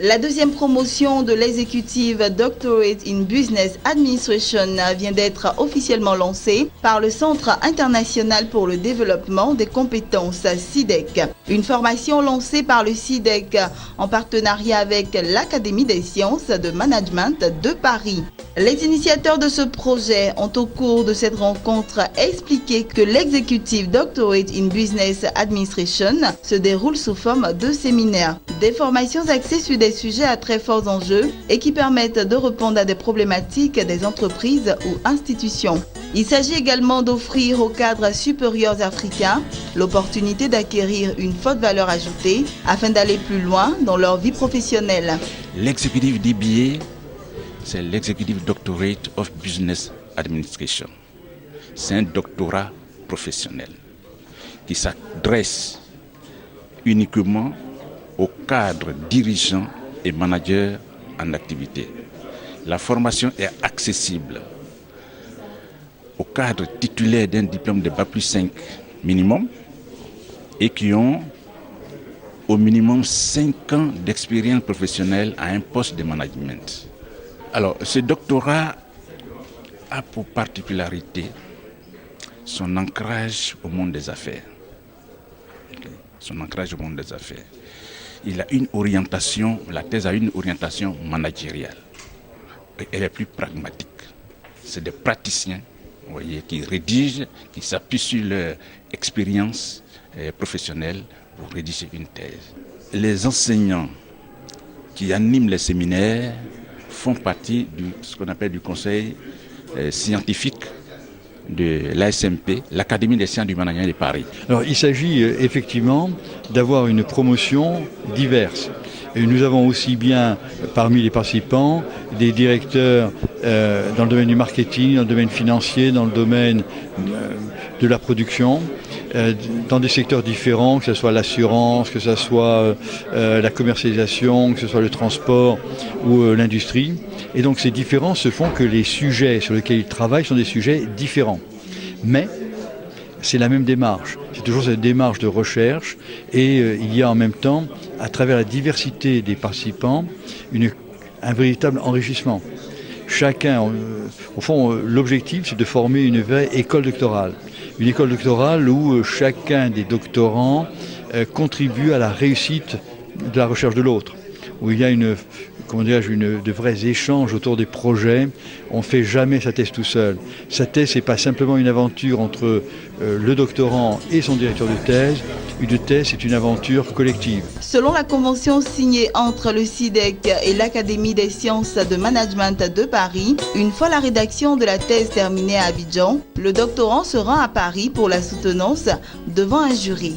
La deuxième promotion de l'executive Doctorate in Business Administration vient d'être officiellement lancée par le Centre international pour le développement des compétences CIDEC. Une formation lancée par le CIDEC en partenariat avec l'Académie des sciences de management de Paris. Les initiateurs de ce projet ont au cours de cette rencontre expliqué que l'Executive Doctorate in Business Administration se déroule sous forme de séminaires. Des formations axées sur des sujets à très forts enjeux et qui permettent de répondre à des problématiques des entreprises ou institutions. Il s'agit également d'offrir aux cadres supérieurs africains l'opportunité d'acquérir une forte valeur ajoutée afin d'aller plus loin dans leur vie professionnelle. L'executive DBA, c'est l'Executive Doctorate of Business Administration. C'est un doctorat professionnel qui s'adresse uniquement aux cadres dirigeants et managers en activité. La formation est accessible aux cadres titulaires d'un diplôme de Bac+5 minimum et qui ont au minimum 5 ans d'expérience professionnelle à un poste de management. Alors, ce doctorat a pour particularité son ancrage au monde des affaires. Son ancrage au monde des affaires. Il a une orientation, la thèse a une orientation managériale. Elle est plus pragmatique. C'est des praticiens, vous voyez, qui rédigent, qui s'appuient sur leur expérience professionnelle pour rédiger une thèse. Les enseignants qui animent les séminaires font partie de ce qu'on appelle du conseil scientifique de l'ASMP, l'Académie des sciences du management de Paris. Alors il s'agit effectivement d'avoir une promotion diverse. Et nous avons aussi bien parmi les participants des directeurs dans le domaine du marketing, dans le domaine financier, dans le domaine de la production, dans des secteurs différents, que ce soit l'assurance, que ce soit la commercialisation, que ce soit le transport ou l'industrie. Et donc ces différences font que les sujets sur lesquels ils travaillent sont des sujets différents. Mais c'est la même démarche. C'est toujours cette démarche de recherche et il y a en même temps, à travers la diversité des participants, un véritable enrichissement. Chacun, au fond, l'objectif c'est de former une vraie école doctorale. Une école doctorale où chacun des doctorants contribue à la réussite de la recherche de l'autre. Où il y a de vrais échanges autour des projets. On ne fait jamais sa thèse tout seul. Sa thèse, ce n'est pas simplement une aventure entre le doctorant et son directeur de thèse. Une thèse, c'est une aventure collective. Selon la convention signée entre le CIDEC et l'Académie des sciences de management de Paris, une fois la rédaction de la thèse terminée à Abidjan, le doctorant se rend à Paris pour la soutenance devant un jury.